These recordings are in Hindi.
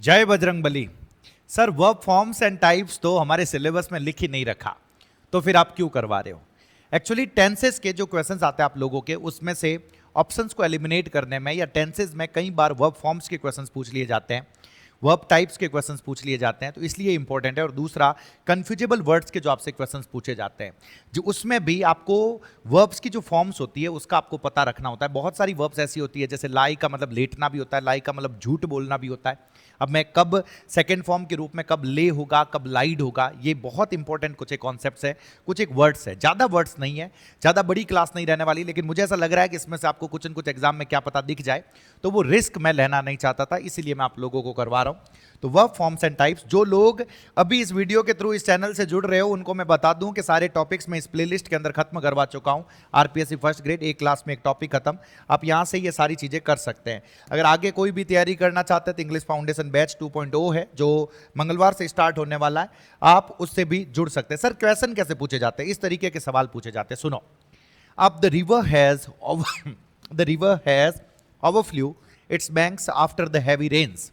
जय Bajrangbali. Sir verb forms and types तो हमारे सिलेबस में लिख ही नहीं रखा, तो फिर आप क्यों करवा रहे हो? एक्चुअली टेंसेस के जो क्वेश्चंस आते हैं आप लोगों के, उसमें से ऑप्शंस को एलिमिनेट करने में या टेंसेस में कई बार वर्ब फॉर्म्स के क्वेश्चंस पूछ लिए जाते हैं, वर्ब टाइप्स के क्वेश्चंस पूछ लिए जाते हैं, तो इसलिए इंपॉर्टेंट है। और दूसरा, कन्फ्यूजेबल वर्ड्स के जो आपसे क्वेश्चंस पूछे जाते हैं, जो उसमें भी आपको वर्ब्स की जो फॉर्म्स होती है उसका आपको पता रखना होता है। बहुत सारी वर्ब्स ऐसी होती है, जैसे लाई का मतलब लेटना भी होता है, लाई का मतलब झूठ बोलना भी होता है। अब मैं कब सेकेंड फॉर्म के रूप में कब ले होगा, कब लाइड होगा, ये बहुत इंपॉर्टेंट कुछ एक कॉन्सेप्ट्स है, कुछ एक वर्ड्स है। ज़्यादा वर्ड्स नहीं है, ज़्यादा बड़ी क्लास नहीं रहने वाली, लेकिन मुझे ऐसा लग रहा है कि इसमें से आपको कुछ न कुछ एग्जाम में क्या पता दिख जाए, तो वो रिस्क मैं लेना नहीं चाहता था, इसीलिए मैं आप लोगों को करवा रहा हूँ। तो वर्ब फॉर्म्स एंड टाइप्स, जो लोग अभी इस वीडियो के थ्रू इस चैनल से जुड़ रहे हो, उनको मैं बता दूं कि सारे टॉपिक्स मैं इस प्लेलिस्ट के अंदर खत्म करवा चुका हूं। आरपीएससी फर्स्ट ग्रेड एक क्लास में एक टॉपिक खत्म, आप यहां से ये सारी चीजें कर सकते हैं। अगर आगे कोई भी तैयारी करना चाहते हैं तो इंग्लिश फाउंडेशन बैच 2.0 है, जो मंगलवार से स्टार्ट होने वाला है, आप उससे भी जुड़ सकते हैं। सर क्वेश्चन कैसे पूछे जाते हैं? इस तरीके के सवाल पूछे जाते हैं, सुनो। अब the river has overflew its banks after the heavy rains.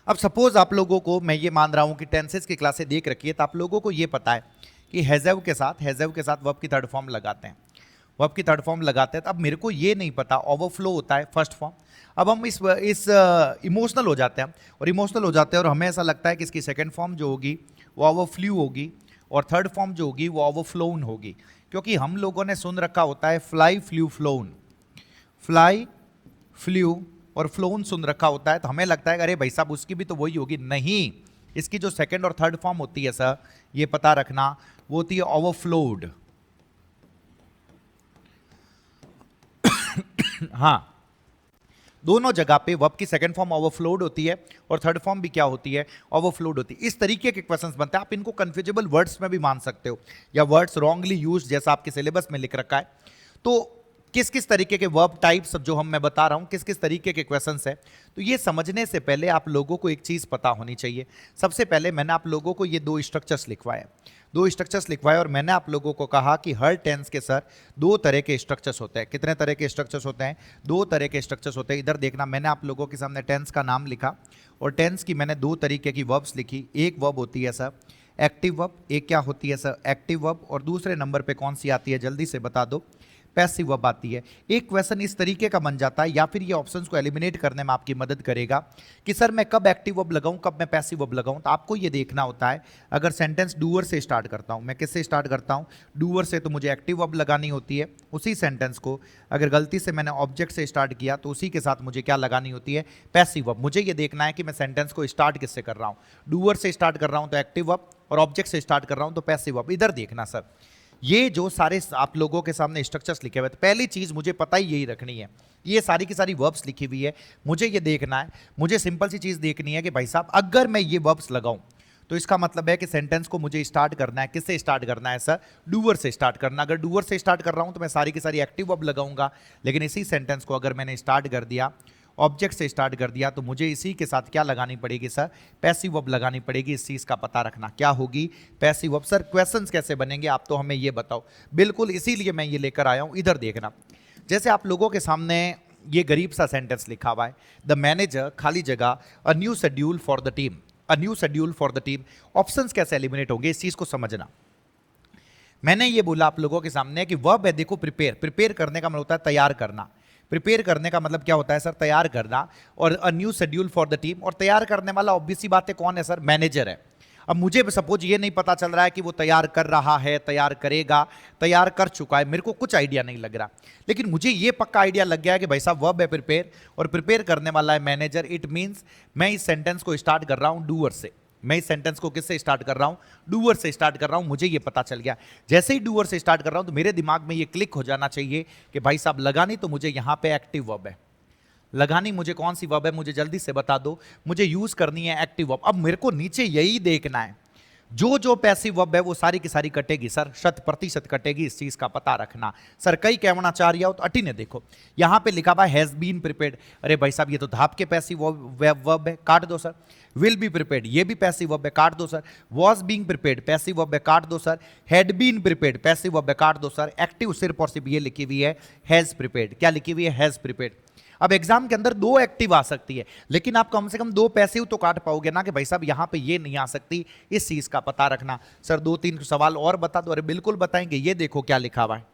अब सपोज आप लोगों को, मैं ये मान रहा हूं कि टेंसेस की क्लासें देख रखी है, तो आप लोगों को ये पता है कि हैज़ के साथ वर्ब की थर्ड फॉर्म लगाते हैं, वर्ब की थर्ड फॉर्म लगाते हैं। तो अब मेरे को ये नहीं पता ओवरफ्लो होता है फर्स्ट फॉर्म। अब हम इस इमोशनल हो जाते हैं, और इमोशनल हो जाते हैं, और हमें ऐसा लगता है कि इसकी सेकेंड फॉर्म जो होगी वो ओवरफ्लू होगी, और थर्ड फॉर्म जो होगी वो ओवरफ्लोन होगी, क्योंकि हम लोगों ने सुन रखा होता है fly flu phloem, fly flu और फ्लोन सुन रखा होता है, तो हमें लगता है कि अरे भाई साहब उसकी भी तो वही होगी। नहीं, इसकी जो सेकंड और थर्ड फॉर्म होती है सर, ये पता रखना, वो होती है ओवरफ्लोड। हाँ, दोनों जगह पे वर्ब की सेकंड फॉर्म ओवरफ्लोड होती है और थर्ड फॉर्म भी क्या होती है, ओवरफ्लोड होती है। इस तरीके के क्वेश्चंस बनते हैं। आप इनको कन्फ्यूजेबल वर्ड्स में भी मान सकते हो, या वर्ड्स रॉन्गली यूज, जैसा आपके सिलेबस में लिख रखा है। तो किस किस तरीके के वर्ब टाइप्स जो मैं बता रहा हूं, किस किस तरीके के क्वेश्चंस है, तो ये समझने से पहले आप लोगों को एक चीज पता होनी चाहिए। सबसे पहले मैंने आप लोगों को ये दो स्ट्रक्चर्स लिखवाए, और मैंने आप लोगों को कहा कि हर टेंस के सर दो तरह के स्ट्रक्चर्स होते हैं। कितने तरह के स्ट्रक्चर्स होते हैं? दो तरह के स्ट्रक्चर्स होते हैं। इधर देखना, मैंने आप लोगों के सामने टेंस का नाम लिखा, और टेंस की मैंने दो तरीके की वर्ब्स लिखी। एक वर्ब होती है सर एक्टिव वर्ब, एक क्या होती है सर, एक्टिव वर्ब, और दूसरे नंबर पे कौन सी आती है, जल्दी से बता दो, पैसिव वर्ब आती है। एक क्वेश्चन इस तरीके का बन जाता है, या फिर ये ऑप्शंस को एलिमिनेट करने में आपकी मदद करेगा कि सर मैं कब एक्टिव वर्ब लगाऊं, कब मैं पैसिव वर्ब लगाऊं। तो आपको ये देखना होता है, अगर सेंटेंस डूअर से स्टार्ट करता हूं, मैं किससे स्टार्ट करता हूं, डूअर से, तो मुझे एक्टिव वर्ब लगानी होती है। उसी सेंटेंस को अगर गलती से मैंने ऑब्जेक्ट से स्टार्ट किया, तो उसी के साथ मुझे क्या लगानी होती है, पैसिव वर्ब। मुझे ये देखना है कि मैं सेंटेंस को स्टार्ट किससे कर रहा हूं, डूअर से स्टार्ट कर रहा हूं तो एक्टिव वर्ब, और ऑब्जेक्ट से स्टार्ट कर रहा हूं तो पैसिव वर्ब। इधर देखना सर, ये जो सारे आप लोगों के सामने स्ट्रक्चर्स लिखे हुए हैं, तो पहली चीज मुझे पता ही यही रखनी है, ये सारी की सारी वर्ब्स लिखी हुई है, मुझे ये देखना है, मुझे सिंपल सी चीज देखनी है कि भाई साहब अगर मैं ये वर्ब्स लगाऊं, तो इसका मतलब है कि सेंटेंस को मुझे स्टार्ट करना है, किससे स्टार्ट करना है सर, डूअर से स्टार्ट करना। अगर डूअर से स्टार्ट कर रहा हूं तो मैं सारी की सारी एक्टिव वर्ब लगाऊंगा, लेकिन इसी सेंटेंस को अगर मैंने स्टार्ट कर दिया, ऑब्जेक्ट से स्टार्ट कर दिया, तो मुझे इसी के साथ क्या लगानी पड़ेगी सर, पैसिव वर्ब लगानी पड़ेगी। इस चीज का पता रखना, क्या होगी, पैसिव वर्ब। सर क्वेश्चंस कैसे बनेंगे आप तो हमें ये बताओ। बिल्कुल इसीलिए मैं ये लेकर आया हूं। इधर देखना, जैसे आप लोगों के सामने ये गरीब सा सेंटेंस लिखा हुआ है, द मैनेजर खाली जगह a new schedule for the team, a new schedule for the team. Options कैसे एलिमिनेट होंगे, इस चीज को समझना। मैंने ये बोला आप लोगों के सामने कि वर्ब है, देखो प्रिपेयर करने का मतलब होता है तैयार करना। प्रिपेयर करने का मतलब क्या होता है सर, तैयार करना, और a new schedule for the team, और तैयार करने वाला ऑब्वियस सी बात है कौन है सर, मैनेजर है। अब मुझे सपोज ये नहीं पता चल रहा है कि वो तैयार कर रहा है, तैयार करेगा, तैयार कर चुका है, मेरे को कुछ आइडिया नहीं लग रहा, लेकिन मुझे ये पक्का आइडिया लग गया है कि भाई साहब वर्ब है प्रिपेयर, और प्रिपेयर करने वाला है मैनेजर। इट मींस मैं इस सेंटेंस को स्टार्ट कर रहा हूं डूअर से। मैं इस सेंटेंस को किससे स्टार्ट कर रहा हूं, डूअर से स्टार्ट कर रहा हूं। मुझे ये पता चल गया, जैसे ही डूअर से स्टार्ट कर रहा हूं तो मेरे दिमाग में ये क्लिक हो जाना चाहिए कि भाई साहब लगानी तो मुझे यहां पे एक्टिव वर्ब है, लगानी मुझे कौन सी वर्ब है, मुझे जल्दी से बता दो, मुझे यूज करनी है एक्टिव वर्ब। अब मेरे को नीचे यही देखना है, जो जो पैसिव वर्ब है वो सारी की सारी कटेगी सर, 100% कटेगी, इस चीज का पता रखना। सर कई कहना चाह रही हो तो अटी ने देखो, यहां पे लिखा हुआ हैज बीन प्रिपेयर्ड, अरे भाई साहब ये तो धाप के पैसिव वर्ब है, काट दो सर। विल बी प्रिपेयर्ड, ये भी पैसिव वर्ब है, काट दो sir. Was being prepared, passive verb है, काट दो sir. Had been prepared, passive verb है, काट दो सर। एक्टिव सिर्फ और सिर्फ ये लिखी हुई है हैज प्रिपेयर्ड, क्या लिखी हुई है, हैज प्रिपेयर्ड। अब एग्जाम के अंदर 2 एक्टिव आ सकती है, लेकिन आप कम से कम 2 पैसिव तो काट पाओगे ना कि भाई साहब यहां पे ये नहीं आ सकती, इस चीज का पता रखना। सर 2-3 सवाल और बता दो। अरे बिल्कुल बताएंगे। ये देखो क्या लिखा हुआ है,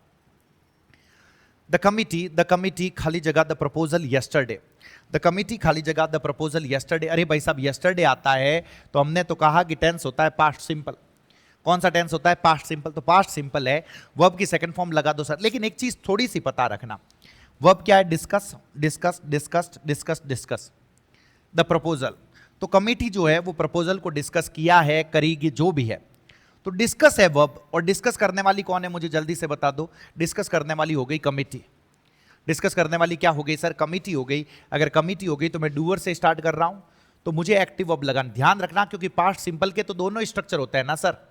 द कमिटी खाली जगह the proposal yesterday, the committee खाली जगह द प्रपोजल यस्टरडे। अरे भाई साहब यस्टरडे आता है तो हमने तो कहा कि टेंस होता है पास्ट सिंपल। कौन सा टेंस होता है? Past simple. तो पास्ट सिंपल है, वर्ब की सेकंड फॉर्म लगा दो सर। लेकिन एक चीज थोड़ी सी पता रखना, वर्ब क्या है? Discuss, discuss, discussed, discuss, discuss the proposal. तो कमिटी जो है वो प्रपोजल को डिस्कस किया है, करेगी, जो भी है। तो डिस्कस है वर्ब, और डिस्कस करने वाली कौन है मुझे जल्दी से बता दो। डिस्कस करने वाली हो गई कमिटी। डिस्कस करने वाली क्या हो गई सर? कमिटी हो गई। अगर कमिटी हो गई तो मैं डूअर से स्टार्ट कर रहा हूं, तो मुझे एक्टिव वर्ब लगाना। ध्यान रखना, क्योंकि पास्ट सिंपल के तो दोनों स्ट्रक्चर होते हैं ना सर।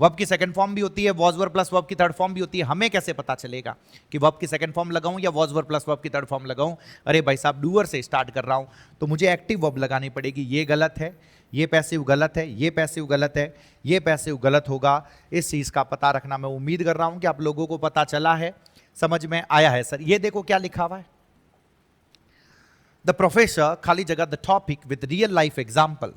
वर्ब की सेकंड फॉर्म भी होती है, वॉज वर्ब प्लस वर्ब की थर्ड फॉर्म भी होती है। हमें कैसे पता चलेगा कि वर्ब की सेकंड फॉर्म लगाऊं या वॉज वर्ब प्लस वर्ब की थर्ड फॉर्म लगाऊं? अरे भाई साहब डूअर से स्टार्ट कर रहा हूं, तो मुझे एक्टिव वर्ब लगानी पड़ेगी। ये गलत है, ये पैसिव गलत है, ये पैसिव गलत है, ये पैसिव गलत होगा। इस चीज का पता रखना। मैं उम्मीद कर रहा हूं कि आप लोगों को पता चला है, समझ में आया है सर। ये देखो क्या लिखा हुआ है, द प्रोफेसर खाली जगह the topic with real life example.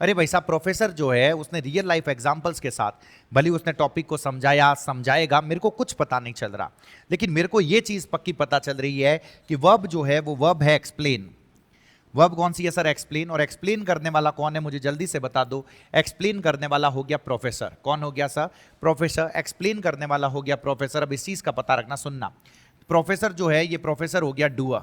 अरे भाई साहब प्रोफेसर जो है उसने रियल लाइफ एग्जाम्पल्स के साथ भले उसने टॉपिक को समझाया, समझाएगा, मेरे को कुछ पता नहीं चल रहा, लेकिन मेरे को ये चीज पक्की पता चल रही है कि वर्ब जो है वो वर्ब है एक्सप्लेन। वर्ब कौन सी है सर? एक्सप्लेन। और एक्सप्लेन करने वाला कौन है मुझे जल्दी से बता दो। एक्सप्लेन करने वाला हो गया प्रोफेसर। कौन हो गया सर? प्रोफेसर। एक्सप्लेन करने वाला हो गया प्रोफेसर। अब इस चीज का पता रखना, सुनना। प्रोफेसर जो है ये प्रोफेसर हो गया डूअर।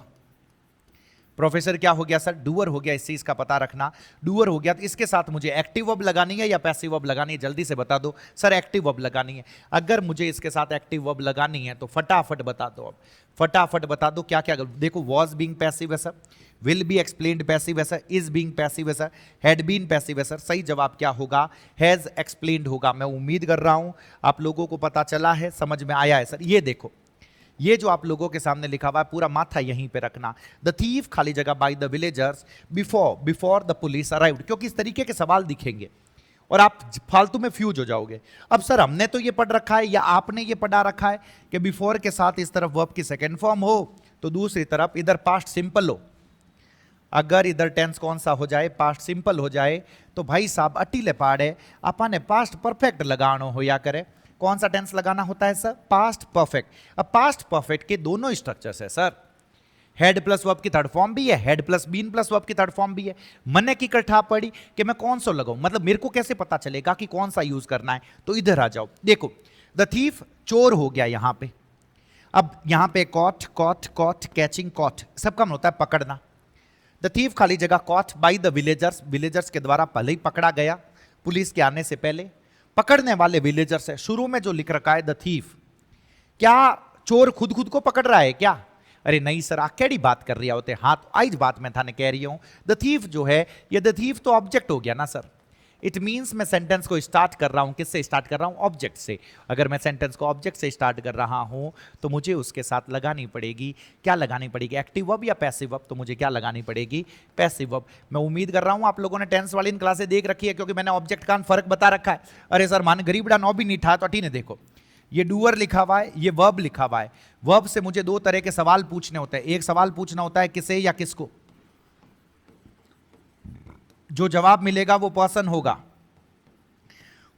प्रोफेसर क्या हो गया सर? डूअर हो गया। इस चीज का पता रखना, डूअर हो गया। तो इसके साथ मुझे एक्टिव वर्ब लगानी है या पैसिव वर्ब लगानी है? जल्दी से बता दो सर। एक्टिव वर्ब लगानी है। अगर मुझे इसके साथ एक्टिव वर्ब लगानी है तो फटाफट बता दो। अब फटाफट बता दो क्या क्या। देखो वॉज बीइंग पैसिव है sir, will be explained passive है सर, इज बीइंग पैसिव है सर, हैड बीन पैसिव है सर। सही जवाब क्या होगा? हैज एक्सप्लेन्ड होगा। मैं उम्मीद कर रहा हूं आप लोगों को पता चला है, समझ में आया है सर। ये देखो, ये जो आप लोगों के सामने लिखा हुआ है पूरा माथा यहीं पे रखना। द थीफ खाली जगह by the villagers before the police arrived. क्योंकि इस तरीके के सवाल दिखेंगे और आप फालतू में फ्यूज हो जाओगे। अब सर हमने तो ये पढ़ रखा है या आपने ये पढ़ा रखा है कि बिफोर के साथ इस तरफ वर्ब की सेकेंड फॉर्म हो तो दूसरी तरफ इधर पास्ट सिंपल हो। अगर इधर टेंस कौन सा हो जाए? पास्ट सिंपल हो जाए तो भाई साहब अटीले पाड़े अपन ने पास्ट परफेक्ट लगानो हो या करे। कौन सा टेंस लगाना होता है सर? Past perfect. अब पास्ट परफेक्ट के दोनों स्ट्रक्चर्स है सर। हेड प्लस वर्ब की थर्ड फॉर्म भी है, had plus been plus verb की थर्ड फॉर्म भी है। मने की कट्ठा पड़ी कि मैं कौन सा लगाऊं, मतलब मेरे को कैसे पता चलेगा कि कौन सा यूज करना है? तो इधर आ जाओ, देखो द थीफ चोर हो गया यहां पे। अब यहां पे caught, caught, caught, catching, caught सबका मतलब होता है पकड़ना। द थीफ खाली जगह caught by the villagers, villagers के द्वारा पहले ही पकड़ा गया पुलिस के आने से पहले। पकड़ने वाले विलेजर्स है। शुरू में जो लिख रखा है द थीफ, क्या चोर खुद खुद को पकड़ रहा है क्या? अरे नहीं सर, आप कैडी बात कर रही होते? हाँ तो आज बात मैं थाने कह रही हूं। द थीफ जो है ये द थीफ तो ऑब्जेक्ट हो गया ना सर। इट मींस मैं सेंटेंस को स्टार्ट कर रहा हूं, किससे स्टार्ट कर रहा हूं? ऑब्जेक्ट से। अगर मैं सेंटेंस को ऑब्जेक्ट से स्टार्ट कर रहा हूं तो मुझे उसके साथ लगानी पड़ेगी, क्या लगानी पड़ेगी? एक्टिव वर्ब या पैसिव वर्ब? तो मुझे क्या लगानी पड़ेगी? Passive verb. मैं उम्मीद कर रहा हूं आप लोगों ने टेंस वाली इन क्लासें देख रखी है, क्योंकि मैंने ऑब्जेक्ट का फर्क बता रखा है। अरे सर मान गरीबड़ा नौ भी नहीं था तो अटी ने देखो ये डूअर लिखा हुआ है, ये वर्ब लिखा हुआ है। वर्ब से मुझे 2 तरह के सवाल पूछने होते हैं। एक सवाल पूछना होता है किसे या किसको, जो जवाब मिलेगा वो पर्सन होगा,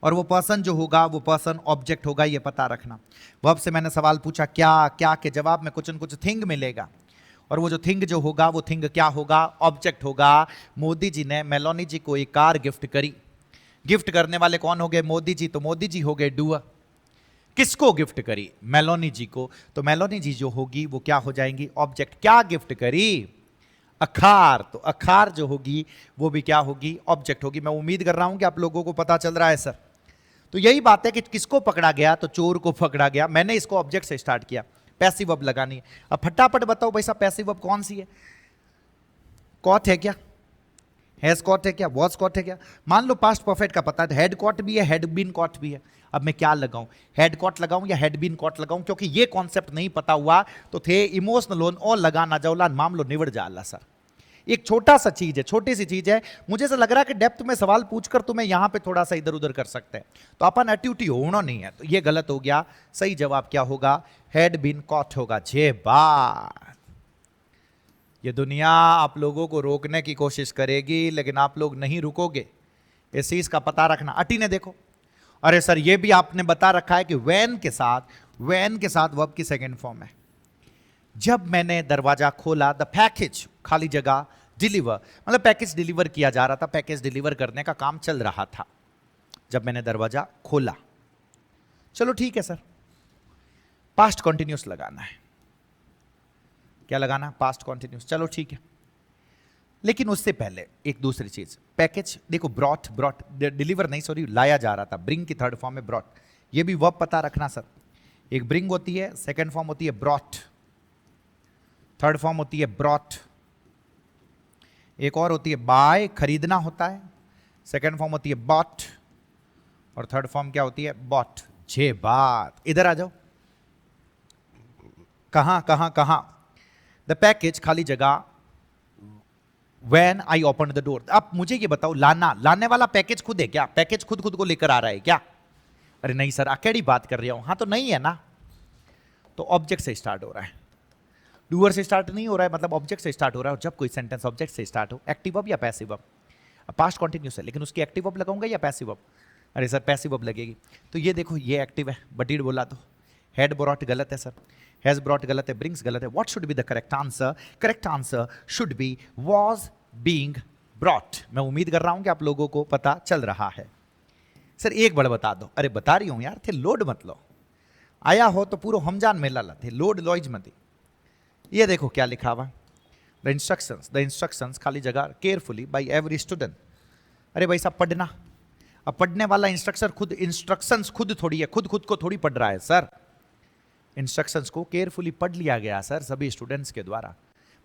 और वो पर्सन जो होगा वो पर्सन ऑब्जेक्ट होगा, ये पता रखना। वर्ब से मैंने सवाल पूछा क्या, क्या के जवाब में कुछ न कुछ थिंग मिलेगा, और वो जो थिंग जो होगा वो थिंग क्या होगा? ऑब्जेक्ट होगा। मोदी जी ने मेलोनी जी को एक कार गिफ्ट करी। गिफ्ट करने वाले कौन हो गए? मोदी जी। तो मोदी जी हो गए डूअर। किसको गिफ्ट करी? मेलोनी जी को। तो मेलोनी जी जो होगी वो क्या हो जाएंगी? ऑब्जेक्ट। क्या गिफ्ट करी? अखार। तो अखार जो होगी वो भी क्या होगी? ऑब्जेक्ट होगी। मैं उम्मीद कर रहा हूं कि आप लोगों को पता चल रहा है सर। तो यही बात है कि किसको पकड़ा गया? तो चोर को पकड़ा गया। मैंने इसको ऑब्जेक्ट से स्टार्ट किया, पैसिव वर्ब लगानी है। अब फटाफट बताओ भाई साहब पैसिव वर्ब कौन सी है? कॉट है क्या? हैज कॉट है क्या? वॉज कॉट है क्या? मान लो पास्ट परफेक्ट का पता है, हेड कॉट भी है, हेड बीन कॉट भी है। अब मैं क्या लगाऊं? हेड कॉट लगाऊं या हेड बीन कॉट लगाऊं? क्योंकि ये कॉन्सेप्ट नहीं पता हुआ तो थे इमोशनल लोन और लगाना जाओला मामलो निवड़ जाला सर। एक छोटा सा चीज है, छोटी सी चीज है। मुझे ऐसा लग रहा है कि डेप्थ में सवाल पूछकर तुम्हें यहां पे थोड़ा सा इधर उधर कर सकते हैं, तो अपन एट्यूटी होना नहीं है, तो ये गलत हो गया। सही जवाब क्या होगा? हैड बीन कॉट होगा। जे बात ये दुनिया आप लोगों को रोकने की कोशिश करेगी, लेकिन आप लोग नहीं रुकोगे, इस चीज का पता रखना। अटी ने देखो, अरे सर ये भी आपने बता रखा है कि वैन के साथ वर्ब की सेकंड फॉर्म है। जब मैंने दरवाजा खोला, द पैकेज खाली जगह डिलीवर, मतलब पैकेज डिलीवर किया जा रहा था, पैकेज डिलीवर करने का काम चल रहा था जब मैंने दरवाजा खोला। चलो ठीक है सर, पास्ट कॉन्टिन्यूस लगाना है। क्या लगाना? Past continuous. चलो ठीक है, लेकिन उससे पहले एक दूसरी चीज, पैकेज देखो, ब्रॉट डिलीवर नहीं, सॉरी, लाया जा रहा था। ब्रिंग की थर्ड फॉर्म है ब्रॉट, ये भी वर्ब पता रखना सर। एक ब्रिंग होती है, सेकंड फॉर्म होती है ब्रॉट, थर्ड फॉर्म होती है ब्रॉट। एक और होती है बाय, खरीदना होता है, सेकंड फॉर्म होती है बॉट, और थर्ड फॉर्म क्या होती है? बॉट। छह बात, इधर आ जाओ। कहां? द पैकेज खाली जगह When I opened the door। अब मुझे ये बताओ, लाने वाला पैकेज खुद है क्या? पैकेज खुद को लेकर आ रहा है क्या? अरे नहीं सर, अकेली बात कर रहा हूं। हाँ तो नहीं है ना, तो ऑब्जेक्ट से स्टार्ट हो रहा है, डूअर से स्टार्ट नहीं हो रहा है, मतलब ऑब्जेक्ट से स्टार्ट हो रहा है। और जब कोई सेंटेंस ऑब्जेक्ट से स्टार्ट हो, एक्टिव वर्ब या पैसिव वर्ब? पास्ट कॉन्टिन्यूस है, लेकिन उसकी एक्टिव वर्ब लगाऊंगा या पैसिव वर्ब? अरे सर पैसिव वर्ब लगेगी। तो ये देखो, ये एक्टिव है, बटीड बोला तो हैड ब्रॉट गलत है सर, हैज ब्रॉट गलत है, ब्रिंग्स गलत है। What should be the correct answer? Correct answer should be was being brought. मैं उम्मीद कर रहा हूं कि आप लोगों को पता चल रहा है। सर एक बार बता दो। अरे बता रही हूं यार, थे लोड मत लो, आया हो तो पूरा हमजान मेला ला थे, लोड लॉइज मत। ये देखो क्या लिखा हुआ, द इंस्ट्रक्शंस खाली जगह केयरफुली बाय एवरी स्टूडेंट। अरे भाई साहब पढ़ना, अब पढ़ने वाला इंस्ट्रक्शंस खुद थोड़ी है, खुद को थोड़ी पढ़ रहा है सर। इंस्ट्रक्शंस को केयरफुली पढ़ लिया गया सर सभी स्टूडेंट्स के द्वारा।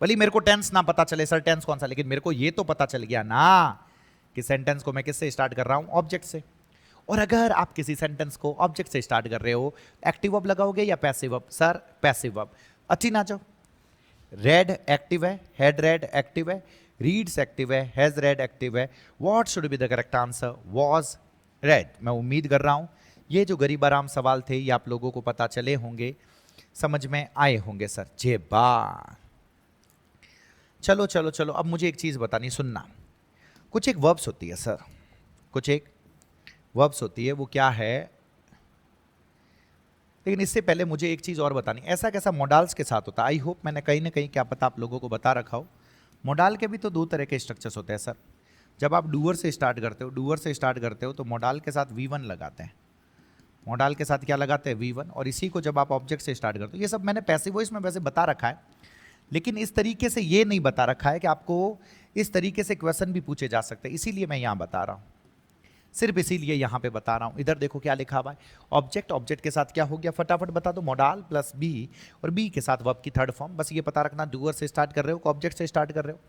भले मेरे को टेंस ना पता चले सर टेंस कौन सा, लेकिन मेरे को ये तो पता चल गया ना कि सेंटेंस को मैं किससे स्टार्ट कर रहा हूं? ऑब्जेक्ट से। और अगर आप किसी सेंटेंस को ऑब्जेक्ट से स्टार्ट कर रहे हो, एक्टिव वर्ब लगाओगे या passive verb? Sir passive verb. अच्छी ना जाओ, रेड एक्टिव है, हैड रेड एक्टिव है, रीड्स एक्टिव है, हैज रेड एक्टिव है। What should be the correct answer? Was red. मैं उम्मीद कर रहा हूं ये जो गरीब आराम सवाल थे ये आप लोगों को पता चले होंगे, समझ में आए होंगे सर। जे बा चलो, अब मुझे एक चीज बतानी, सुनना। कुछ एक वर्ब्स होती है सर, कुछ एक वर्ब्स होती है, वो क्या है? लेकिन इससे पहले मुझे एक चीज और बतानी। ऐसा कैसा मोडाल्स के साथ होता है? आई होप मैंने कहीं ना कहीं, क्या पता आप लोगों को बता रखा हो। मोडाल के भी तो दो तरह के स्ट्रक्चर्स होते हैं सर। जब आप डूअर से स्टार्ट करते हो तो मोडाल के साथ V1 लगाते हैं। मोडाल के साथ क्या लगाते हैं? V1। और इसी को जब आप ऑब्जेक्ट से स्टार्ट करते हो, ये सब मैंने पैसिव वॉइस में वैसे बता रखा है, लेकिन इस तरीके से ये नहीं बता रखा है कि आपको इस तरीके से क्वेश्चन भी पूछे जा सकते हैं, इसीलिए मैं यहां बता रहा हूं, सिर्फ इसीलिए यहां पे बता रहा हूं। इधर देखो क्या लिखा हुआ है, ऑब्जेक्ट के साथ क्या हो गया, फटाफट बता दो। मोडाल प्लस बी, और बी के साथ वर्ब की थर्ड फॉर्म। बस ये पता रखना, डूअर से स्टार्ट कर रहे हो, ऑब्जेक्ट से स्टार्ट कर रहे हो।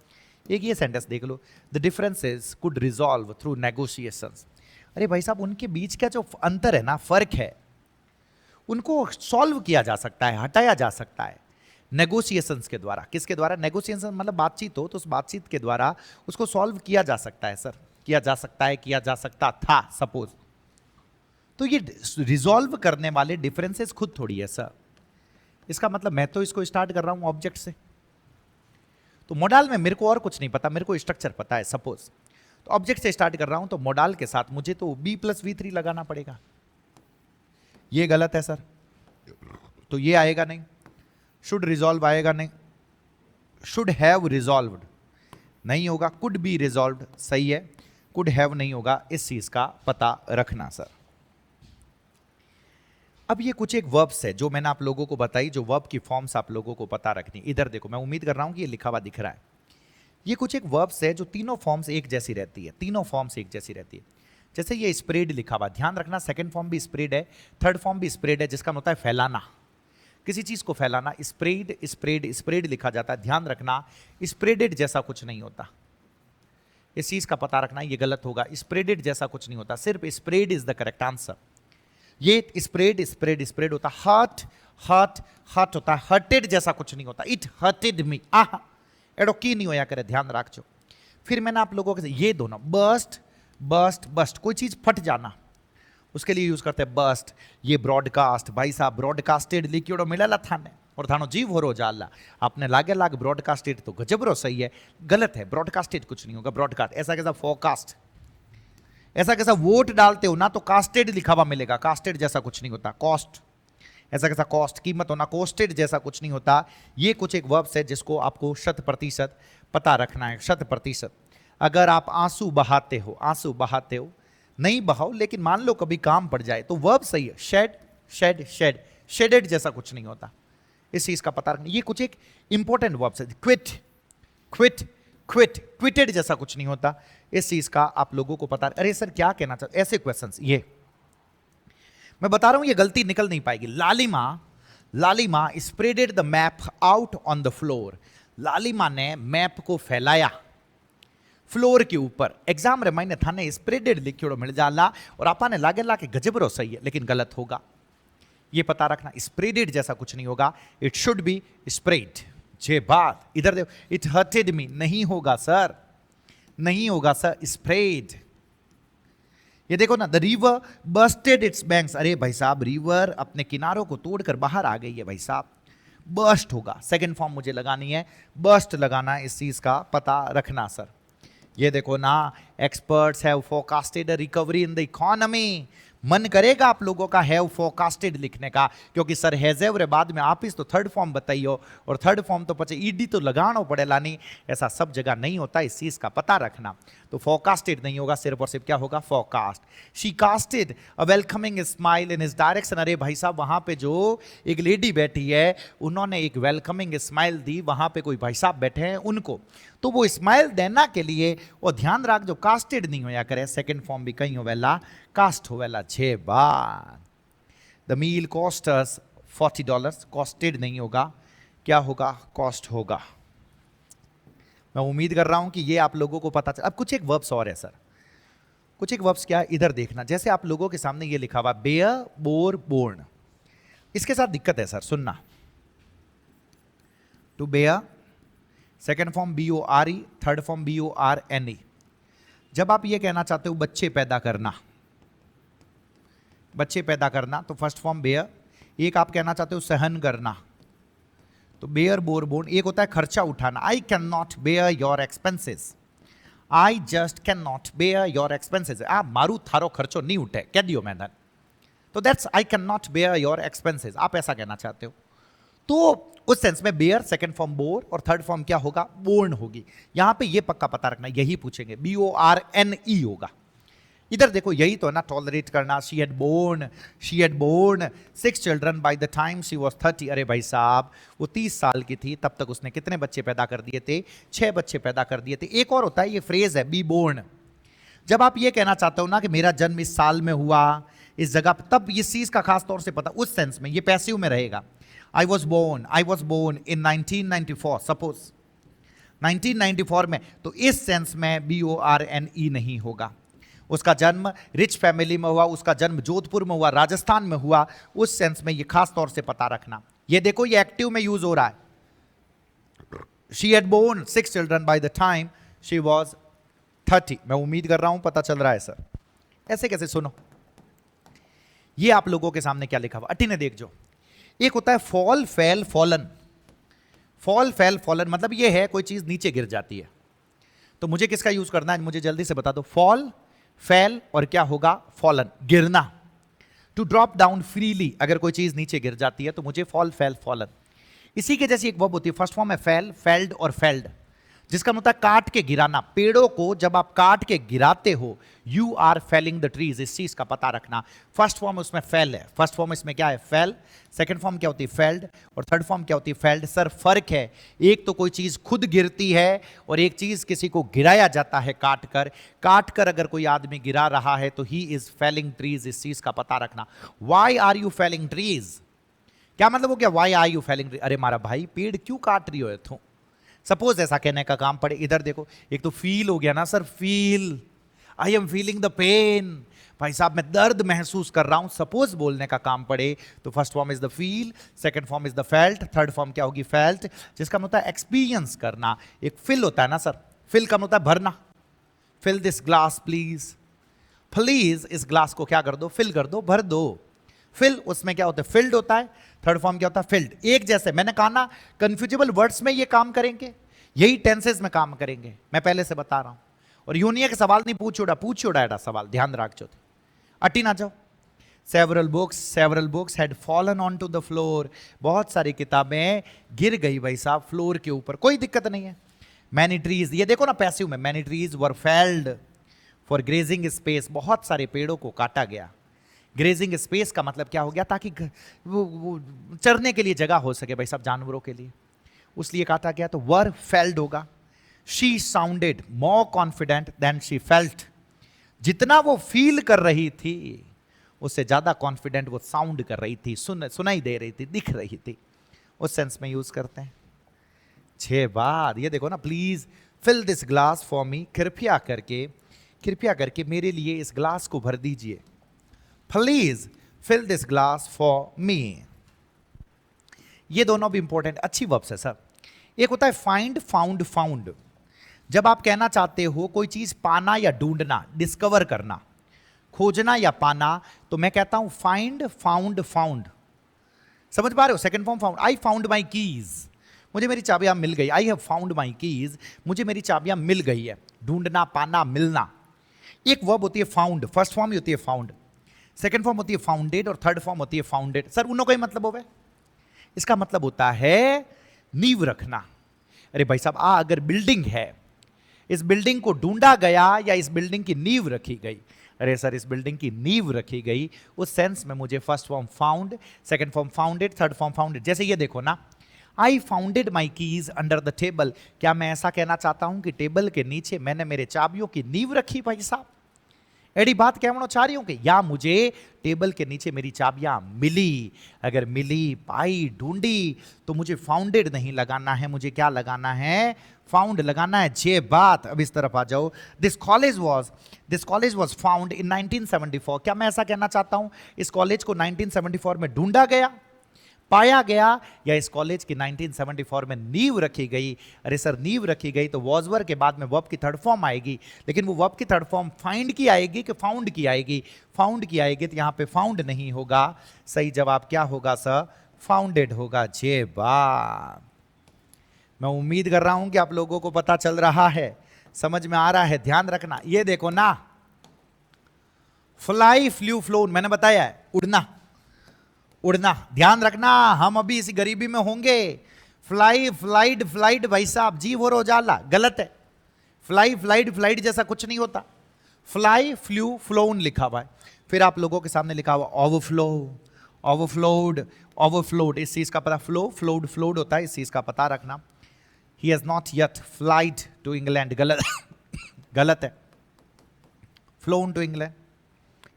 एक ये सेंटेंस देख लो, the differences could resolve through negotiations. अरे भाई साहब, उनके बीच का जो अंतर है ना, फर्क है, उनको सॉल्व किया जा सकता है, हटाया जा सकता है नेगोशिएशंस के द्वारा। किसके द्वारा? नेगोशिएशन मतलब बातचीत हो, तो उस बातचीत के द्वारा उसको सॉल्व किया जा सकता है सर, किया जा सकता है, किया जा सकता था सपोज। तो ये रिजॉल्व करने वाले डिफरेंसेस खुद थोड़ी है सर। इसका मतलब मैं तो इसको स्टार्ट कर रहा हूं ऑब्जेक्ट से, तो मोडाल में मेरे को और कुछ नहीं पता, मेरे को स्ट्रक्चर पता है सपोज। तो ऑब्जेक्ट से स्टार्ट कर रहा हूं, तो मोडाल के साथ मुझे तो B+V3 लगाना पड़ेगा। ये गलत है सर, तो ये आएगा नहीं। शुड रिजॉल्व आएगा नहीं, शुड हैव रिजॉल्व्ड नहीं होगा, कुड बी रिजॉल्व्ड सही है, कुड हैव नहीं होगा। इस चीज का पता रखना सर। अब ये कुछ एक वर्ब्स है जो मैंने आप लोगों को बताई, जो वर्ब की फॉर्म्स आप लोगों को पता रखनी। इधर देखो, मैं उम्मीद कर रहा हूं कि ये लिखा हुआ दिख रहा है। ये कुछ एक वर्ब्स है जो तीनों फॉर्म्स एक जैसी रहती है, तीनों फॉर्म्स एक जैसी रहती है। जैसे ये स्प्रेड लिखा हुआ, ध्यान रखना, सेकंड फॉर्म भी स्प्रेड है, थर्ड फॉर्म भी स्प्रेड है, जिसका मतलब होता है फैलाना, किसी चीज को फैलाना। स्प्रेड स्प्रेड स्प्रेड लिखा जाता है, ध्यान रखना, स्प्रेडेड जैसा कुछ नहीं होता, इस चीज का पता रखना, ये गलत होगा। स्प्रेडेड जैसा कुछ नहीं होता, सिर्फ spread is the correct answer. ये स्प्रेड स्प्रेड स्प्रेड होता, हर्ट हर्ट हर्ट होता है, हर्टेड जैसा कुछ नहीं होता। इट हर्टेड मी, आह एडो की नहीं होया करे, ध्यान रखो। फिर मैंने आप लोगों के ये दोनों बर्स्ट बर्स्ट बर्स्ट, कोई चीज फट जाना, उसके लिए यूज करते हैं बर्स्ट। ये ब्रॉडकास्ट, भाई साहब ब्रॉडकास्टेड लिखियोड़ो मिला था ने, और थानो जीव हो रो जाला। आपने लागे लाग ब्रॉडकास्टेड तो गजबरो सही है, गलत है। ब्रॉडकास्टेड कुछ नहीं होगा, ब्रॉडकास्ट ऐसा कैसा फोरकास्ट, ऐसा कैसा वोट डालते हो ना तो कास्टेड लिखा हुआ मिलेगा, कास्टेड जैसा कुछ नहीं होता। कॉस्ट ऐसा कैसा कॉस्ट कीमत होना, कोस्टेड जैसा कुछ नहीं होता। ये कुछ एक वर्ब्स है जिसको आपको 100% पता रखना है, 100%। अगर आप आंसू बहाते हो, आंसू बहाते हो, नहीं बहाओ लेकिन मान लो कभी काम पड़ जाए तो वर्ब सही है। शेड शेड शेड, शेडेड जैसा कुछ नहीं होता, इस चीज का पता रखना। ये कुछ एक इंपॉर्टेंट वर्ब्स है। क्विट क्विट क्विट, क्विटेड जैसा कुछ नहीं होता, इस चीज का आप लोगों को पता। अरे सर क्या कहना चाहते, ऐसे क्वेश्चंस ये मैं बता रहा हूं, ये गलती निकल नहीं पाएगी। लालिमा लालिमा spreaded the map out on the floor. लालिमा ने मैप को फैलाया फ्लोर के ऊपर। एग्जाम रे मैंने थाने स्प्रेडेड लिखियो मिल जाला और आपा ने लागे ला के गजबरो सही है लेकिन गलत होगा, ये पता रखना। स्प्रेडेड जैसा कुछ नहीं होगा, इट शुड बी स्प्रेड। जे बात इधर देखो, इट हर्टेड मी, नहीं होगा सर, नहीं होगा सर, स्प्रेड। ये देखो ना, the river Busted it's banks. अरे भाई साहब, रिवर अपने किनारों को तोड़कर बाहर आ गई है भाई साहब, बस्ट होगा। सेकंड फॉर्म मुझे लगानी है, बस्ट लगाना, इस चीज का पता रखना सर। ये देखो ना, experts have forecasted a recovery in the economy. मन करेगा आप लोगों का हैव फोरकास्टेड लिखने का, क्योंकि सर हैजेव रे बाद में आप इस तो थर्ड फॉर्म बताइयो, और थर्ड फॉर्म तो पचे ईडी तो लगाना पड़ेला नहीं, ऐसा सब जगह नहीं होता, इस चीज का पता रखना। तो फोरकास्टेड नहीं होगा, सिर्फ और सिर्फ क्या होगा, forecast. She casted a welcoming smile in his direction. अरे भाई साहब, वहां पे जो एक लेडी बैठी है उन्होंने एक वेलकमिंग स्माइल दी, वहां पे कोई भाई साहब बैठे हैं उनको, तो वो स्माइल देना के लिए, और ध्यान रख जो कास्टेड नहीं होया करे, सेकंड फॉर्म भी कहीं होवेला, कास्ट होवेला। 6 बार the meal cost us $40, costed नहीं होगा, क्या होगा, कॉस्ट होगा। मैं उम्मीद कर रहा हूं कि ये आप लोगों को पता चल। अब कुछ एक वर्ब्स और है सर, कुछ एक वर्ब्स क्या है, इधर देखना। जैसे आप लोगों के सामने ये लिखा हुआ बेयर बोर बोर्न, इसके साथ दिक्कत है सर, सुनना। To bear, second form BORE, third form BORNE। जब आप ये कहना चाहते हो बच्चे पैदा करना, बच्चे पैदा करना, तो फर्स्ट फॉर्म बेयर। एक आप कहना चाहते हो सहन करना, तो बेयर बोर बोर्न। एक होता है खर्चा उठाना, I can not bear your expenses, I just can not bear your expenses. आ मारू थारो खर्चो नहीं उठे, कह दियो मैंने, तो that's I can not bear your expenses, आप ऐसा कहना चाहते हो। तो उस सेंस में बेयर, सेकंड फॉर्म बोर, और थर्ड फॉर्म क्या होगा, बोर्न होगी। यहां पे ये पक्का पता रखना, यही पूछेंगे, BORNE होगा। इधर देखो, यही तो है ना, टॉलरेट करना। She had borne 6 children by the time she was 30। अरे भाई साहब, वो 30 साल की थी तब तक उसने कितने बच्चे पैदा कर दिए थे, 6 बच्चे पैदा कर दिए थे। एक और होता है, ये फ्रेज है बी बोर्न, जब आप ये कहना चाहते हो ना कि मेरा जन्म इस साल में हुआ, इस जगह, तब इस चीज का खास तौर से पता, उस सेंस में ये पैसिव में रहेगा। I was born in 1994, suppose 1994 में, तो इस सेंस में BORNE नहीं होगा। उसका जन्म रिच फैमिली में हुआ, उसका जन्म जोधपुर में हुआ, राजस्थान में हुआ, उस सेंस में ये खास तौर से पता रखना। ये देखो, ये एक्टिव में यूज हो रहा है। She had born 6 children by the time she was 30। मैं उम्मीद कर रहा हूं पता चल रहा है सर। ऐसे कैसे, सुनो, ये आप लोगों के सामने क्या लिखा हुआ, अटी ने देख जो। एक होता है fall fail fallen. Fall fail fallen मतलब ये है कोई चीज नीचे गिर जाती है, तो मुझे किसका यूज करना है, मुझे जल्दी से बता दो। फॉल, फेल, और क्या होगा, फॉलन, गिरना। टू ड्रॉप डाउन फ्रीली, अगर कोई चीज नीचे गिर जाती है तो मुझे फॉल फेल फॉलन। इसी के जैसी एक वर्ब होती है, फर्स्ट फॉर्म है फेल, फेल्ड और फेल्ड, जिसका मतलब काट के गिराना। पेड़ों को जब आप काट के गिराते हो, you are felling the trees, इस चीज का पता रखना। फर्स्ट फॉर्म उसमें फेल है, फर्स्ट फॉर्म इसमें क्या है, फेल। सेकंड फॉर्म क्या होती है, फेल्ड, और थर्ड फॉर्म क्या होती है, फेल्ड। सर फर्क है, एक तो कोई चीज खुद गिरती है और एक चीज किसी को गिराया जाता है काट कर अगर कोई आदमी गिरा रहा है तो ही इज फेलिंग ट्रीज, इस चीज का पता रखना। Why are you felling trees, क्या मतलब हो गया, why are you felling trees, अरे मारा भाई पेड़ क्यों काट रही हो तू, सपोज ऐसा कहने का काम पड़े। इधर देखो, एक तो फील हो गया ना sir, feel, I am feeling the pain, भाई साहब मैं दर्द महसूस कर रहा हूं, सपोज बोलने का काम पड़े तो first form is the feel, second form is the felt, third form क्या होगी, फेल्ट, जिसका मतलब एक्सपीरियंस करना। एक फिल होता है ना सर, फिल का मतलब भरना, fill this glass please, please इस ग्लास को क्या कर दो, फिल कर दो, भर दो। फिल उसमें क्या होता है, फिल्ड होता है, थर्ड फॉर्म क्या होता है, फिल्ड। एक जैसे मैंने कहा ना, कंफ्यूजेबल वर्ड्स में ये काम करेंगे, यही टेंसेस में काम करेंगे, मैं पहले से बता रहा हूं। और यूं नहीं है कि सवाल नहीं पूछ छोड़ा एडा सवाल, ध्यान रखो। अटी ना जाओ। Several books had fallen on to the floor, बहुत सारी किताबें गिर गई भाई साहब फ्लोर के ऊपर, कोई दिक्कत नहीं है। मैनी ट्रीज, ये देखो ना पैसिव में, many trees were failed for grazing space, बहुत सारे पेड़ों को काटा गया। ग्रेजिंग स्पेस का मतलब क्या हो गया, ताकि वो चरने के लिए जगह हो सके भाई साहब जानवरों के लिए, उसलिए काटा गया, तो वर फेल्ड होगा। She sounded more confident than she felt, जितना वो फील कर रही थी उससे ज्यादा कॉन्फिडेंट वो साउंड कर रही थी, सुनाई दे रही थी, दिख रही थी, उस सेंस में यूज करते हैं। 6 बार ये देखो ना, please fill this glass for me, कृपया करके मेरे लिए इस ग्लास को भर दीजिए, please fill this glass for me. ये दोनों भी इंपॉर्टेंट अच्छी वर्ब्स है सर। एक होता है फाइंड, फाउंड, फाउंड। जब आप कहना चाहते हो कोई चीज पाना या ढूंढना, डिस्कवर करना, खोजना या पाना, तो मैं कहता हूं फाइंड, फाउंड, फाउंड। समझ पा रहे हो? Second form found, I found my keys, मुझे मेरी चाबियां मिल गई, I have found my keys, मुझे मेरी चाबियां मिल गई है। ढूंढना, पाना, मिलना। एक वर्ब होती है फाउंड, फर्स्ट फॉर्म होती है फाउंड, सेकंड फॉर्म होती है फाउंडेड, और थर्ड फॉर्म होती है फाउंडेड। सर उन्हों का ही मतलब होगा, इसका मतलब होता है नींव रखना। अरे भाई साहब, अगर बिल्डिंग है, इस बिल्डिंग को ढूंढा गया या इस बिल्डिंग की नींव रखी गई, अरे सर इस बिल्डिंग की नींव रखी गई, उस सेंस में मुझे first form found, second form founded, third form founded. जैसे ये देखो ना, I founded my keys under the table, क्या मैं ऐसा कहना चाहता हूं कि टेबल के नीचे मैंने मेरे चाबियों की नींव रखी भाई साहब? एडी बात कहना चाह रही हूं कि या मुझे टेबल के नीचे मेरी चाबियां मिली, अगर मिली, पाई, ढूंढी, तो मुझे फाउंडेड नहीं लगाना है, मुझे क्या लगाना है, फाउंड लगाना है। जे बात, अब इस तरफ आ जाओ। This college was found in 1974, क्या मैं ऐसा कहना चाहता हूं इस कॉलेज को 1974 में ढूंढा गया, पाया गया, या इस कॉलेज की 1974 में नींव रखी गई? अरे सर नींव रखी गई तो वॉजवर के बाद में वर्ब की थर्ड फॉर्म आएगी, लेकिन वो वर्ब की थर्ड फॉर्म फाइंड की आएगी कि फाउंड की आएगी? फाउंड की आएगी, तो यहां पे फाउंड नहीं होगा, सही जवाब क्या होगा सर, फाउंडेड होगा। जे बात, मैं उम्मीद कर रहा हूं कि आप लोगों को पता चल रहा है, समझ में आ रहा है। ध्यान रखना, ये देखो ना, फ्लाई, फ्लू, फ्लोन, मैंने बताया है उड़ना, उड़ना। ध्यान रखना, हम अभी इसी गरीबी में होंगे। फ्लाई, फ्लाइट, फ्लाइट भाई साहब, जीव और उजाला, गलत है। फ्लाई, फ्लाइट, फ्लाइट जैसा कुछ नहीं होता। फ्लाई, फ्लू, फ्लोन लिखा हुआ है, फिर आप लोगों के सामने लिखा हुआ ओवरफ्लो, ओवरफ्लोड, ओवरफ्लोड, इस चीज का पता, फ्लो, फ्लोड, फ्लोड होता है, इस चीज का पता रखना। He has not yet flight to England, गलत गलत है, फ्लोन टू इंग्लैंड।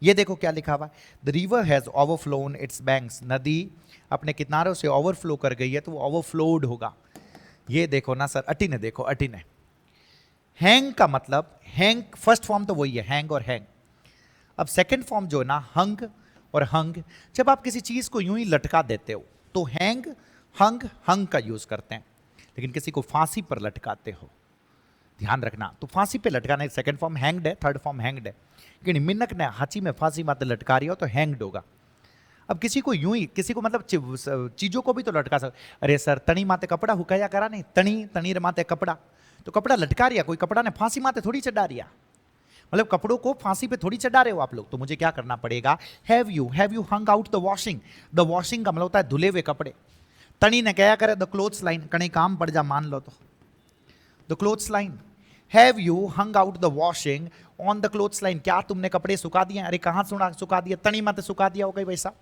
ये देखो क्या लिखा हुआ है, the river has overflown its banks, नदी अपने किनारों से ओवरफ्लो कर गई है, तो वो ओवरफ्लोड होगा। ये देखो ना सर, अटी ने देखो, अटी ने। हैंग का मतलब, हैंग फर्स्ट फॉर्म तो वही है, हैंग और हैंग। अब सेकंड फॉर्म जो है ना, हंग और हंग, जब आप किसी चीज को यूं ही लटका देते हो तो हैंग, हंग, हंग का यूज करते हैं, लेकिन किसी को फांसी पर लटकाते हो, ध्यान रखना, तो फांसी पे लटकाना सेकंड फॉर्म हैंग्ड है, थर्ड फॉर्म हैंग्ड है। लेकिन मिनक ने हाची में फांसी माते लटका रही हो तो हैंग्ड होगा। अब किसी को यूं ही, किसी को मतलब चीजों को भी तो लटका सकते। अरे सर तनी माते कपड़ा हुकाया करा नहीं, तनी तनी माते कपड़ा, तो कपड़ा लटका रिया, कोई कपड़ा ने फांसी माते थोड़ी चढ़ा रिया, मतलब कपड़ों को फांसी पे थोड़ी चढ़ा रहे हो आप लोग। तो मुझे क्या करना पड़ेगा, have you hung out the washing, the washing का मतलब होता है धुले हुए कपड़े। तनी ने क्या करे, द क्लोथ्स लाइन, कहीं काम पड़ जा मान लो तो, the clothes line. Have you hung out the washing on the clothes line, क्या तुमने कपड़े सुखा दिए? अरे कहां सुखा दिया, तनी मत सुखा दिया हो गई वैसा।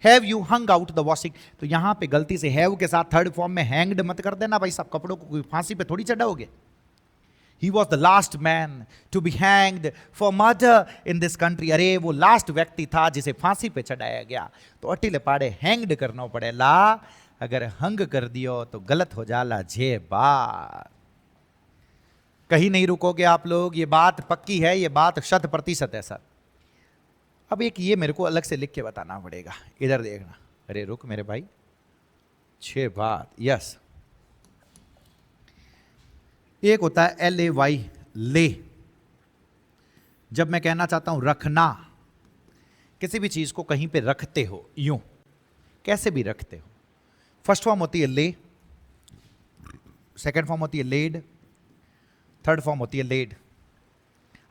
Have you hung out the washing, तो यहां पे गलती से हैव के साथ थर्ड फॉर्म में हैंग्ड मत कर देना भाई साहब, कपड़ों को कोई फांसी पे थोड़ी चढ़ाओगे। He was the last man to be hanged for murder in this country. अरे वो लास्ट व्यक्ति था जिसे फांसी पे चढ़ाया गया, तो अटिले पाड़े हैंग्ड करना पड़ेला, अगर हंग कर दियो तो गलत हो जाला। जे बात, कहीं नहीं रुकोगे आप लोग, ये बात पक्की है, ये बात 100% है सर। अब एक ये मेरे को अलग से लिख के बताना पड़ेगा, इधर देखना। अरे रुक मेरे भाई, 6 बात, यस। एक होता है LAY, ले, जब मैं कहना चाहता हूं रखना, किसी भी चीज को कहीं पे रखते हो, यूं कैसे भी रखते हो। फर्स्ट फॉर्म होती है ले, सेकेंड फॉर्म होती है लेड, थर्ड फॉर्म होती है laid.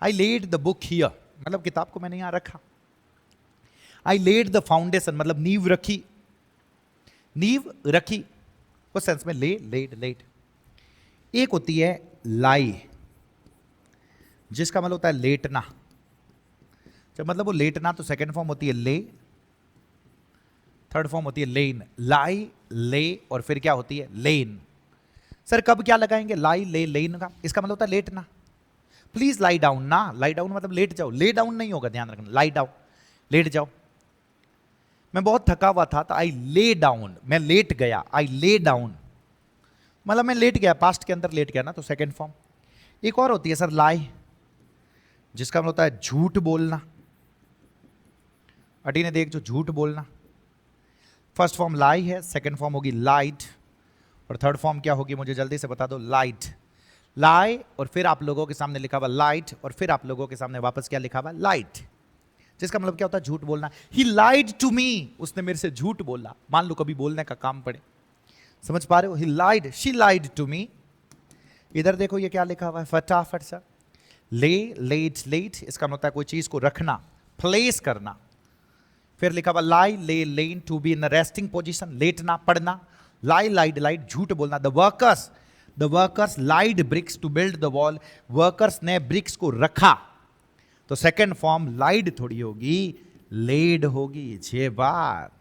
I laid the book here, मतलब किताब को मैंने यहां रखा। आई लेड द फाउंडेशन, मतलब नींव रखी, नींव रखी उस सेंस में ले, लेड, लेड। एक होती है लाई, जिसका मतलब होता है लेटना। जब मतलब वो लेटना तो सेकेंड फॉर्म होती है ले, थर्ड फॉर्म होती है लेन। लाई, ले और फिर क्या होती है लेन। सर कब क्या लगाएंगे लाई, ले, लेन का? इसका मतलब होता है लेटना। प्लीज लाई डाउन ना, लाई डाउन मतलब लेट जाओ, ले डाउन नहीं होगा, ध्यान रखना, लाई डाउन, लेट जाओ। मैं बहुत थका हुआ था तो आई ले डाउन, मैं लेट गया, आई ले डाउन मतलब मैं लेट गया, पास्ट के अंदर लेट गया ना, तो सेकेंड फॉर्म। एक और होती है सर लाई, जिसका मतलब होता है झूठ बोलना। अटी ने देख, जो झूठ बोलना। फर्स्ट फॉर्म लाई है, सेकेंड फॉर्म होगी लाइट, और थर्ड फॉर्म क्या होगी मुझे जल्दी से बता दो, लाइट। लाई और फिर आप लोगों के सामने लिखा हुआ लाइट, और फिर आप लोगों के सामने वापस क्या लिखा हुआ लाइट, जिसका मतलब क्या होता है झूठ बोलना। ही लाइड टू मी, उसने मेरे से झूठ बोला। मान लो कभी बोलने का काम पड़े, समझ पा रहे हो? ही लाइड, शी लाइड टू मी। इधर देखो ये क्या लिखा हुआ है फटाफट सा, ले, लेट, लेट, इसका मतलब होता है कोई चीज को रखना, प्लेस करना। फिर लिखा हुआ lie, lay, lain, to be in resting position, लेटना, पढ़ना। लाई, लाइड, लाइड, झूठ बोलना। The workers laid bricks to build the wall, workers ने ब्रिक्स को रखा। तो सेकेंड फॉर्म लाइड थोड़ी होगी, लेड होगी। 6 बार।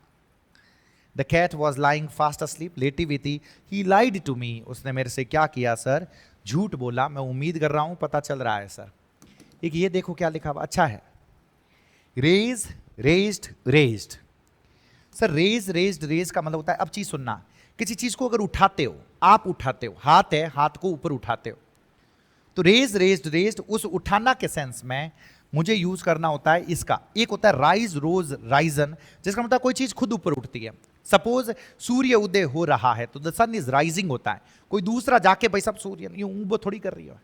The cat was lying fast asleep, लेटी हुई थी। ही लाइड टू मी, उसने मेरे से क्या किया सर, झूठ बोला। मैं उम्मीद कर रहा हूं पता चल रहा है सर। एक ये देखो क्या लिखा हुआ, अच्छा है। Raise, raised, raised. Sir raise, raised, raise का मतलब होता है, अब चीज सुनना, किसी चीज को अगर उठाते हो, आप उठाते हो, हाथ है, हाथ को ऊपर उठाते हो, तो रेज, रेज्ड, रेज्ड, उस उठाना के सेंस में मुझे यूज करना होता है इसका। एक होता है राइज, रोज, राइजन, जिसका मतलब कोई चीज खुद ऊपर उठती है। सपोज सूर्य उदय हो रहा है तो द सन इज राइजिंग होता है। कोई दूसरा जाके भाई साहब सूर्य यूं थोड़ी कर रही हो,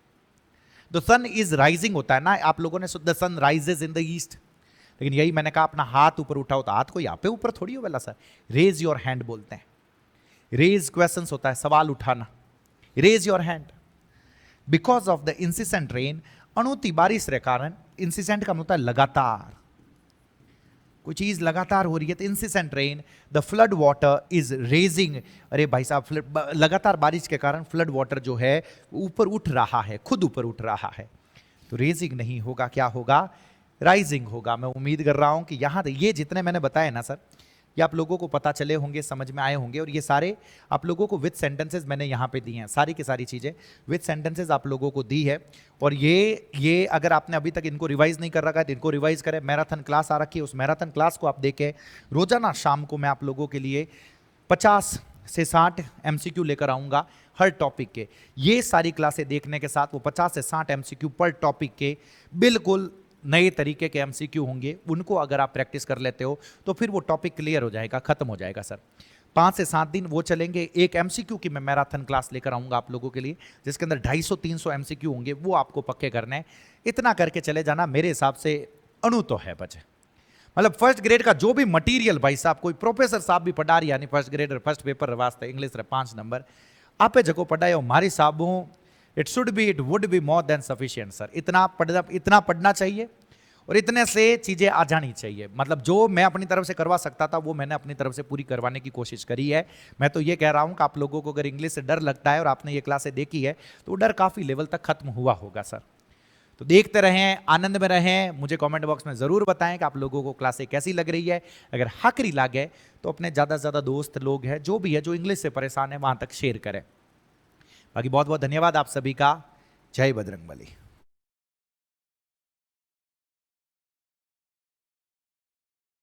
द सन इज राइजिंग होता है ना। आप लोगों ने the sun rises in the east, लेकिन यही मैंने कहा अपना हाथ ऊपर उठाओ, तो हाथ को यहाँ पे ऊपर थोड़ी हो वाला सर। रेज योर हैंड बोलते हैं। रेज क्वेश्चंस होता है, सवाल उठाना। Raise your hand. Because of the incessant rain, अणुती बारिश के कारण, इंसिसेंट का मतलब होता है लगातार, कोई चीज लगातार हो रही है तो incessant rain. The flood water is raising, अरे भाई साहब लगातार बारिश के कारण फ्लड वाटर जो है ऊपर उठ रहा है, खुद ऊपर उठ रहा है। तो रेजिंग नहीं होगा, क्या होगा, राइजिंग होगा। मैं उम्मीद कर रहा हूं कि यहां ये जितने मैंने बताए ना सर, ये आप लोगों को पता चले होंगे, समझ में आए होंगे। और ये सारे आप लोगों को विद सेंटेंसेस मैंने यहाँ पे दी हैं, सारी की सारी चीज़ें विद सेंटेंसेस आप लोगों को दी है। और ये अगर आपने अभी तक इनको रिवाइज नहीं कर रखा है तो इनको रिवाइज करें। मैराथन क्लास आ रखी है, उस मैराथन क्लास को आप देखें। रोजाना शाम को मैं आप लोगों के लिए 50 से 60 MCQ लेकर आऊँगा हर टॉपिक के। ये सारी क्लासें देखने के साथ वो 50 से 60 MCQ पर टॉपिक के बिल्कुल नए तरीके के MCQ होंगे। उनको अगर आप प्रैक्टिस कर लेते हो तो फिर वो टॉपिक क्लियर हो जाएगा, खत्म हो जाएगा सर। 5 से 7 दिन वो चलेंगे। एक MCQ की मैं मैराथन क्लास लेकर आऊंगा आप लोगों के लिए, जिसके अंदर 250-300 MCQ होंगे, वो आपको पक्के करने हैं। इतना करके चले जाना, मेरे हिसाब से अणु तो है बचे। मतलब फर्स्ट ग्रेड का जो भी मटीरियल भाई साहब, कोई प्रोफेसर साहब भी पढ़ा रही, यानी फर्स्ट ग्रेड फर्स्ट पेपर वास्ते इंग्लिश 5 नंबर आपे जगह पढ़ाए हमारे साहबों, it should be, it would be more than sufficient sir. इतना पढ़ना चाहिए और इतने से चीज़ें आ जानी चाहिए। मतलब जो मैं अपनी तरफ से करवा सकता था वो मैंने अपनी तरफ से पूरी करवाने की कोशिश करी है। मैं तो ये कह रहा हूँ कि आप लोगों को अगर इंग्लिश से डर लगता है और आपने ये क्लासें देखी है तो डर काफ़ी लेवल तक खत्म हुआ होगा सर। तो देखते रहें, आनंद में रहें। मुझे कमेंट बॉक्स में ज़रूर बताएं कि आप लोगों को क्लासें कैसी लग रही है। अगर हकरी लागे तो अपने ज़्यादा से ज़्यादा दोस्त लोग हैं जो भी है जो इंग्लिश से परेशान है वहाँ तक शेयर करें। बाकी बहुत बहुत धन्यवाद आप सभी का। जय बजरंगबली।